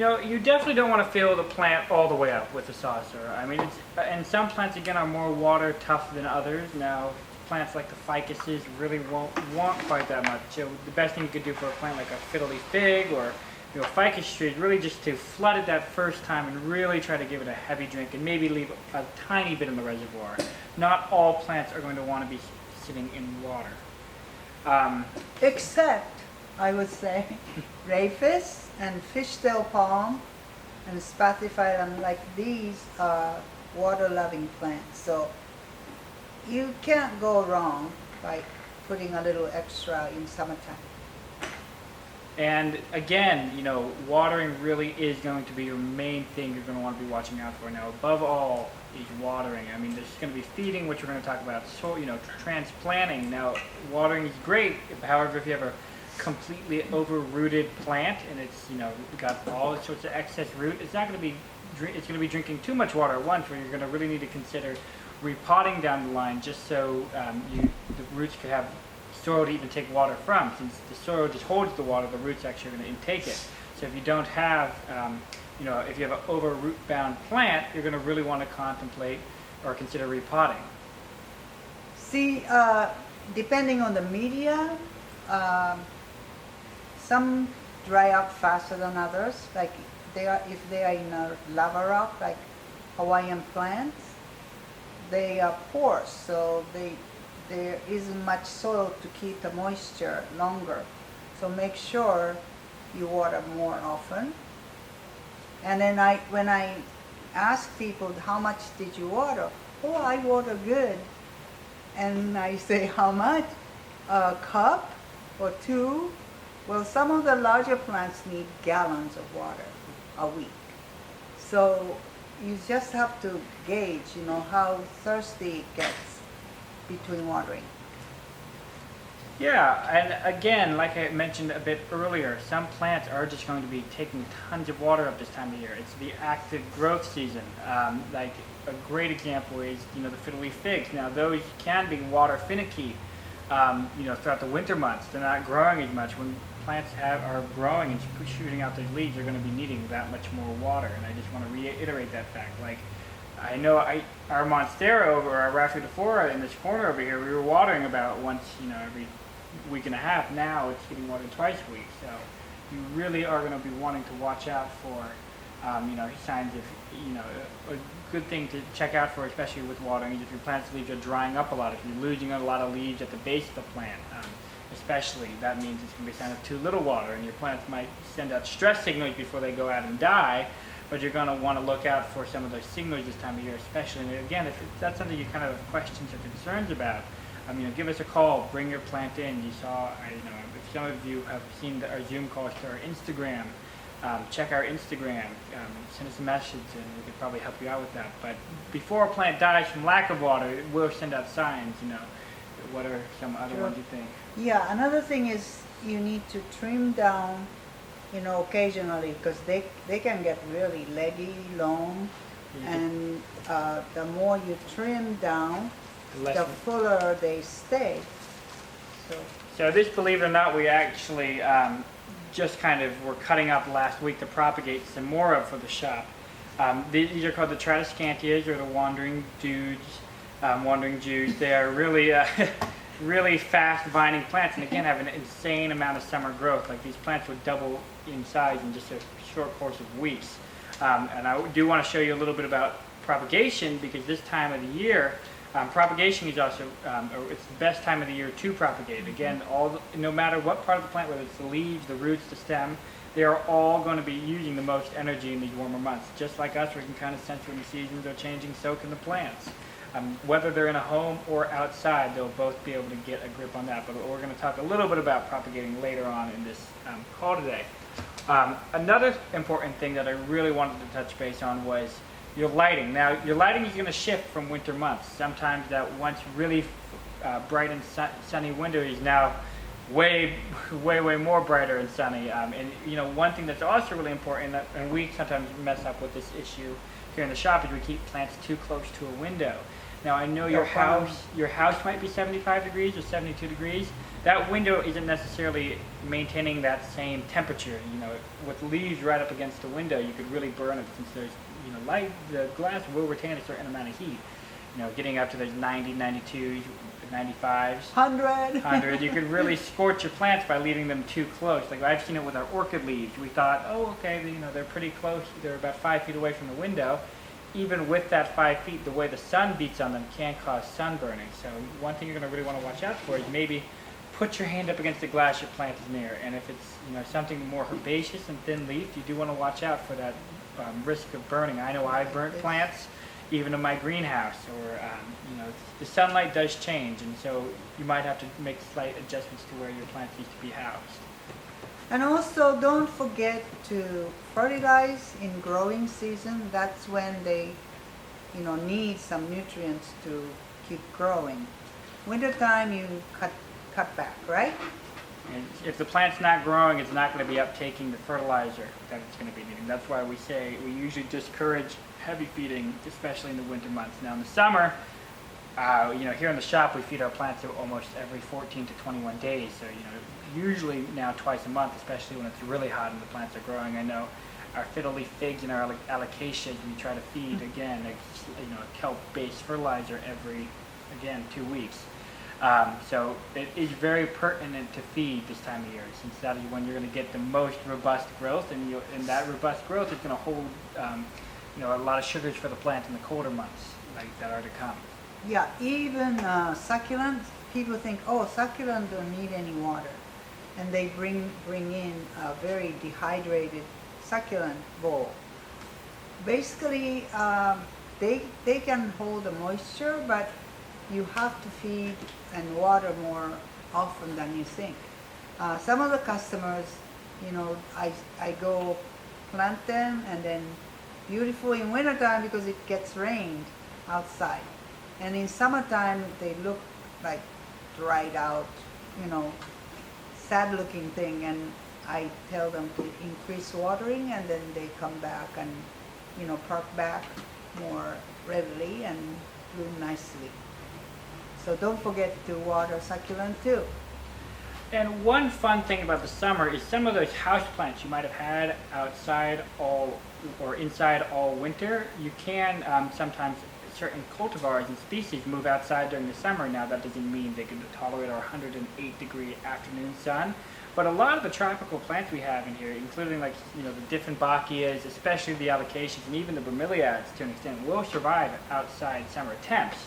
You definitely don't want to fill the plant all the way up with the saucer. I mean, and some plants again are more water tough than others. Now, plants like the ficuses really won't want quite that much. So the best thing you could do for a plant like a fiddly fig or ficus tree is really just to flood it that first time and really try to give it a heavy drink and maybe leave a tiny bit in the reservoir. Not all plants are going to want to be sitting in water. Except, I would say, rhapis and fishtail palm and spathiphyllum, like these are water-loving plants. So you can't go wrong by putting a little extra in summertime. And again, watering really is going to be your main thing you're going to want to be watching out for. Now, above all is watering. I mean, there's going to be feeding, which we're going to talk about. So, transplanting. Now, watering is great. However, if you have a completely over-rooted plant and it's, got all sorts of excess root, it's going to be drinking too much water at once, where you're going to really need to consider repotting down the line just so the roots could have soil to even take water from. Since the soil just holds the water, the roots actually are going to intake it. So if you don't have, if you have an over root bound plant, you're going to really want to contemplate or consider repotting. See, depending on the media, some dry up faster than others. Like if they are in a lava rock, like Hawaiian plants, they are porous, so there isn't much soil to keep the moisture longer. So make sure you water more often. And then when I ask people, how much did you water? Oh, I water good. And I say, how much? A cup or two? Well, some of the larger plants need gallons of water a week. So you just have to gauge, how thirsty it gets between watering. Yeah, and again, like I mentioned a bit earlier, some plants are just going to be taking tons of water up this time of year. It's the active growth season. Like a great example is, the fiddly figs. Now those can be water finicky, throughout the winter months. They're not growing as much. When plants are growing and shooting out their leaves, they're going to be needing that much more water. And I just want to reiterate that fact. Like, I know our Monstera or our Rhaphidophora in this corner over here, we were watering about once, every week and a half. Now it's getting watered twice a week. So you really are going to be wanting to watch out for, signs of, a good thing to check out for, especially with watering, is if your plant's leaves are drying up a lot, if you're losing a lot of leaves at the base of the plant. Especially, that means it's going to be a sign of too little water, and your plants might send out stress signals before they go out and die, but you're going to want to look out for some of those signals this time of year, especially. And again, if that's something you kind of have questions or concerns about, give us a call, bring your plant in. You saw, if some of you have seen our Zoom calls to our Instagram, check our Instagram, send us a message, and we could probably help you out with that. But before a plant dies from lack of water, it will send out signs, What are some other ones you think? Yeah, another thing is you need to trim down, occasionally, because they can get really leggy, long, and the more you trim down, the fuller they stay. So this, believe it or not, we actually just kind of were cutting up last week to propagate some more of for the shop. These are called the Tradescantias, or the wandering Jews. They are really really fast vining plants, and again have an insane amount of summer growth. Like, these plants would double in size in just a short course of weeks. And I do want to show you a little bit about propagation, because this time of the year, propagation is also, it's the best time of the year to propagate. Again, no matter what part of the plant, whether it's the leaves, the roots, the stem, they are all going to be using the most energy in these warmer months. Just like us, we can kind of sense when the seasons are changing, so can the plants. Whether they're in a home or outside, they'll both be able to get a grip on that. But we're going to talk a little bit about propagating later on in this call today. Another important thing that I really wanted to touch base on was your lighting. Now, your lighting is going to shift from winter months. Sometimes that once really bright and sunny winter is now way more brighter and sunny. And one thing that's also really important, and we sometimes mess up with this issue here in the shop, is we keep plants too close to a window. Now I know Your farm. your house might be 75 degrees or 72 degrees. That window isn't necessarily maintaining that same temperature. You know, with leaves right up against the window, you could really burn it since there's, you know, light. The glass will retain a certain amount of heat. You know, getting up to those 90, 92, 95s. 100. You could really scorch your plants by leaving them too close. Like I've seen it with our orchid leaves. We thought, oh, okay, you know, they're pretty close. They're about 5 feet away from the window. Even with that 5 feet, the way the sun beats on them can cause sunburning. So one thing you're going to really want to watch out for is maybe put your hand up against the glass your plant is near. And if it's, you know, something more herbaceous and thin leaf, you do want to watch out for that risk of burning. I know I burnt plants even in my greenhouse, or you know, the sunlight does change, and so you might have to make slight adjustments to where your plants need to be housed. And also, don't forget to fertilize in growing season. That's when they, you know, need some nutrients to keep growing. Wintertime, you cut back, right? And if the plant's not growing, it's not going to be uptaking the fertilizer that it's going to be needing. That's why we say we usually discourage heavy feeding, especially in the winter months. Now in the summer, you know, here in the shop we feed our plants almost every 14 to 21 days. So, you know, usually now twice a month, especially when it's really hot and the plants are growing. I know our fiddle leaf figs and our alocasias, we try to feed again, you know, a kelp-based fertilizer every, again, 2 weeks. So it is very pertinent to feed this time of year, since that is when you're going to get the most robust growth, and that robust growth is going to hold, you know, a lot of sugars for the plant in the colder months, like that are to come. Yeah, even succulents, people think, oh, succulent don't need any water. And they bring in a very dehydrated succulent bowl. Basically, they can hold the moisture, but you have to feed and water more often than you think. Some of the customers, you know, I go plant them, and then beautiful in wintertime because it gets rained outside. And in summertime, they look like dried out, you know, sad looking thing. And I tell them to increase watering, and then they come back and, you know, park back more readily and bloom nicely. So don't forget to water succulent too. And one fun thing about the summer is some of those house plants you might have had outside all or inside all winter, you can sometimes, certain cultivars and species move outside during the summer. Now that doesn't mean they can tolerate our 108 degree afternoon sun, but a lot of the tropical plants we have in here, including, like, you know, the Dieffenbachias, especially the alocasias and even the bromeliads to an extent, will survive outside summer temps.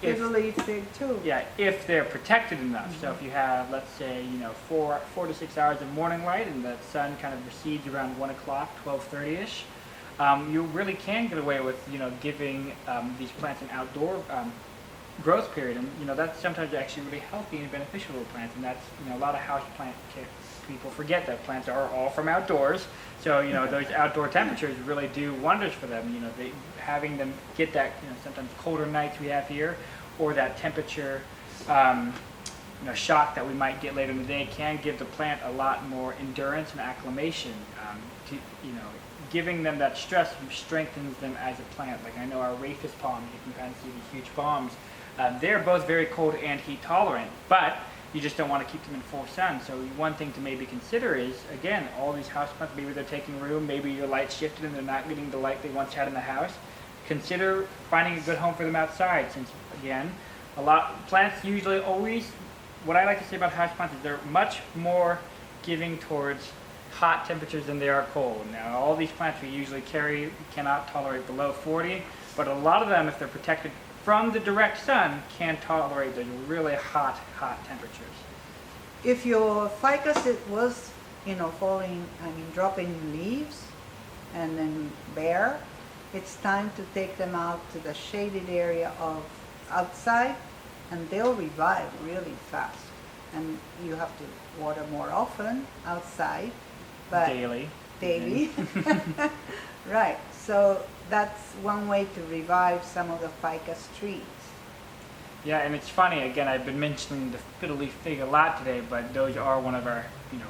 Fiddle leaf fig too. Yeah, if they're protected enough. So if you have, let's say, you know, 4 to 6 hours of morning light and the sun kind of recedes around 1 o'clock, 12:30ish, you really can get away with, you know, giving these plants an outdoor growth period, and, you know, that's sometimes actually really healthy and beneficial to plants. And that's, you know, a lot of house plant people forget that plants are all from outdoors. So, you know, those outdoor temperatures really do wonders for them. You know, having them get that, you know, sometimes colder nights we have here, or that temperature, you know, shock that we might get later in the day can give the plant a lot more endurance and acclimation. You know, giving them that stress strengthens them as a plant. Like I know our rhapis palms, you can kind of see these huge palms. They're both very cold and heat tolerant, but you just don't want to keep them in full sun. So one thing to maybe consider is, again, all these houseplants, maybe they're taking room, maybe your light shifted and they're not getting the light they once had in the house. Consider finding a good home for them outside, since, again, plants usually always, what I like to say about houseplants is they're much more giving towards hot temperatures than they are cold. Now, all these plants we usually carry cannot tolerate below 40, but a lot of them, if they're protected from the direct sun, can tolerate the really hot temperatures. If your ficus was, you know, dropping leaves and then bare, it's time to take them out to the shaded area of outside, and they'll revive really fast. And you have to water more often outside, but Daily. Right. So that's one way to revive some of the ficus trees. Yeah, and it's funny, again, I've been mentioning the fiddle leaf fig a lot today, but those are one of our, you know,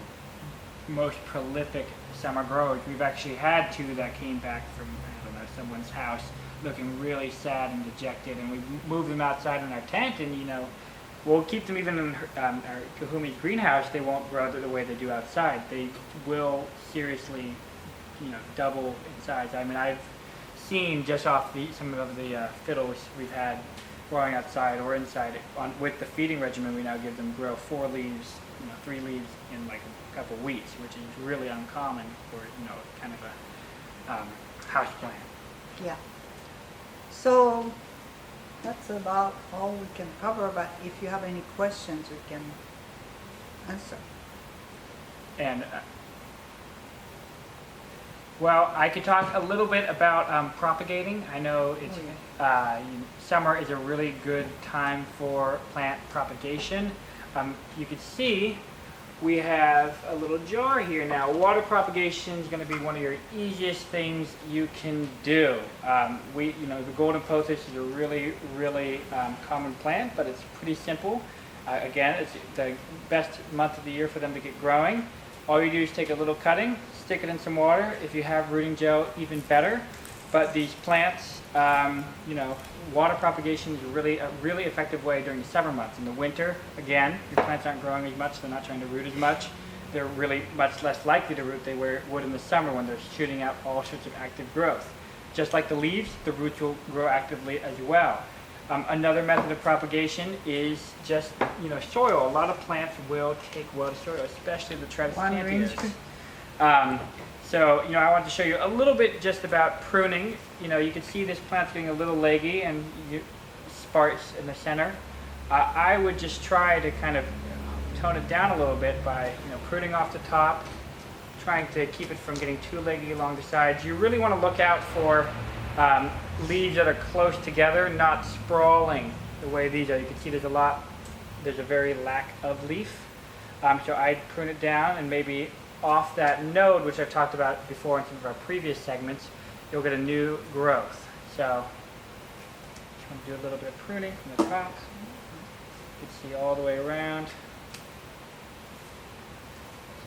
most prolific summer growers. We've actually had 2 that came back from, I don't know, someone's house looking really sad and dejected, and we move them outside in our tent, and we'll keep them even in our Kifumi's greenhouse. They won't grow the way they do outside. They will seriously, double in size. I mean, I've seen just off some of the fiddles we've had growing outside or inside with the feeding regimen we now give them, grow 4 leaves, 3 leaves in like a couple weeks, which is really uncommon for kind of a house plant. Yeah. So that's about all we can cover, but if you have any questions, we can answer. And well, I could talk a little bit about propagating. I know it's summer is a really good time for plant propagation. You can see we have a little jar here now. Water propagation is going to be one of your easiest things you can do. The golden pothos is a really, really common plant, but it's pretty simple. Again, it's the best month of the year for them to get growing. All you do is take a little cutting, stick it in some water. If you have rooting gel, even better. But these plants, water propagation is a really effective way during the summer months. In the winter, again, your plants aren't growing as much, they're not trying to root as much. They're really much less likely to root than they would in the summer when they're shooting out all sorts of active growth. Just like the leaves, the roots will grow actively as well. Another method of propagation is just, soil. A lot of plants will take well to soil, especially the Tradescantias. So, I want to show you a little bit just about pruning. You can see this plant's getting a little leggy and sparse in the center. I would just try to kind of tone it down a little bit by, pruning off the top, trying to keep it from getting too leggy along the sides. You really want to look out for leaves that are close together, not sprawling the way these are. You can see there's a very lack of leaf. So I'd prune it down, and maybe off that node, which I've talked about before in some of our previous segments, you'll get a new growth. So just want to do a little bit of pruning from the top. You can see all the way around.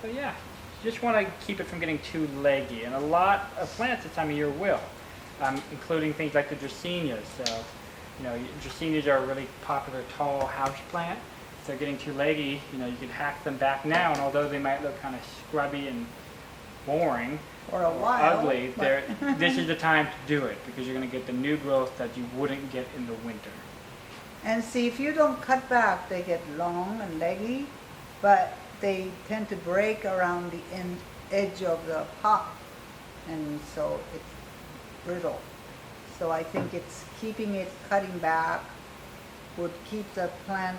So yeah, you just want to keep it from getting too leggy, and a lot of plants this time of year will. Including things like the Dracaenias. So, Dracaenias are a really popular tall house plant. If they're getting too leggy, you can hack them back now, and although they might look kind of scrubby and boring or a while, ugly, this is the time to do it, because you're going to get the new growth that you wouldn't get in the winter. And see, if you don't cut back, they get long and leggy, but they tend to break around the edge of the pot, and so it's brittle. So I think it's cutting back would keep the plant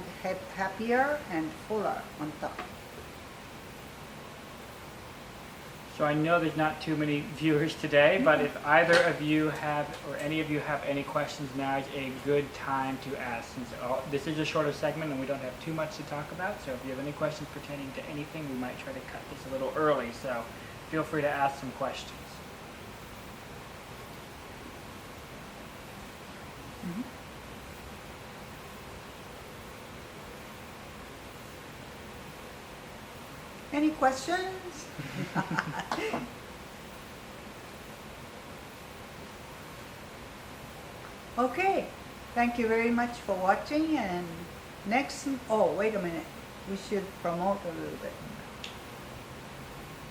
happier and fuller on top. So I know there's not too many viewers today, but if either of you have, or any of you have any questions, now is a good time to ask. Since this is a shorter segment and we don't have too much to talk about, so if you have any questions pertaining to anything, we might try to cut this a little early. So feel free to ask some questions. Mm-hmm. Any questions? Okay, thank you very much for watching, and wait a minute, we should promote a little bit.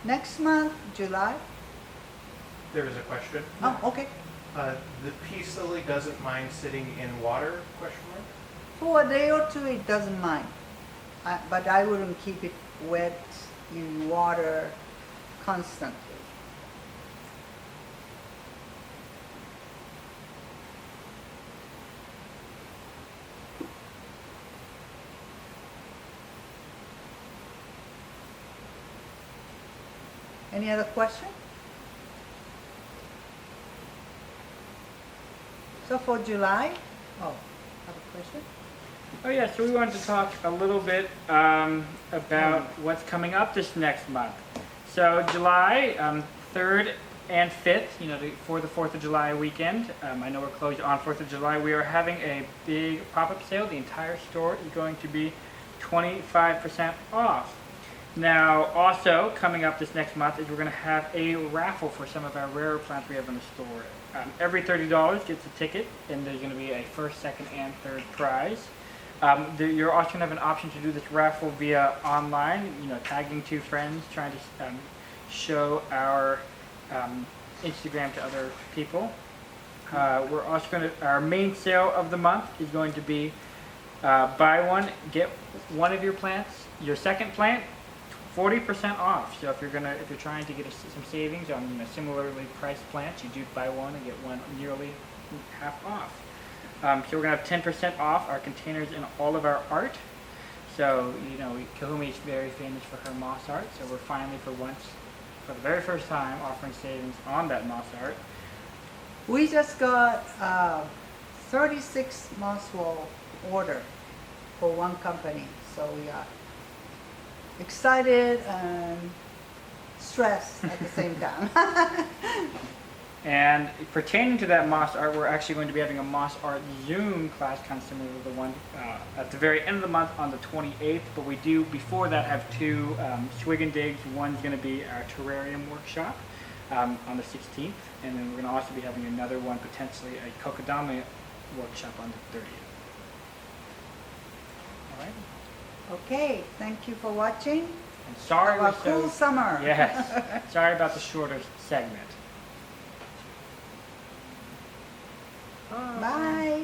Next month, July? There is a question. Oh, okay. The peace lily doesn't mind sitting in water, question mark? For a day or two, it doesn't mind. But I wouldn't keep it wet in water constantly. Any other question? So for July, have a question? Oh yeah, so we wanted to talk a little bit about what's coming up this next month. So July 3rd and 5th, for the 4th of July weekend. I know we're closed on 4th of July. We are having a big pop-up sale. The entire store is going to be 25% off. Now, also coming up this next month is we're going to have a raffle for some of our rarer plants we have in the store. Every $30 gets a ticket, and there's going to be a first, second, and third prize. You're also going to have an option to do this raffle via online, tagging two friends, trying to show our Instagram to other people. We're also going to, our main sale of the month is going to be buy one, get one of your plants, your second plant, 40% off. So if you're trying to get some savings on similarly priced plants, you do buy one and get one nearly half off. So we're gonna have 10% off our containers and all of our art. So Kifumi is very famous for her moss art. So we're finally, for the very first time, offering savings on that moss art. We just got 36 moss wall order for one company, so we are excited and stressed at the same time. And pertaining to that moss art, we're actually going to be having a moss art Zoom class, kind of similar to the one at the very end of the month on the 28th. But we do, before that, have two swig and digs. One's going to be our terrarium workshop on the 16th. And then we're going to also be having another one, potentially a kokedama workshop on the 30th. All right. Okay, thank you for watching. And sorry Have a we're cool summer. Yes. Sorry about the shorter segment. Bye.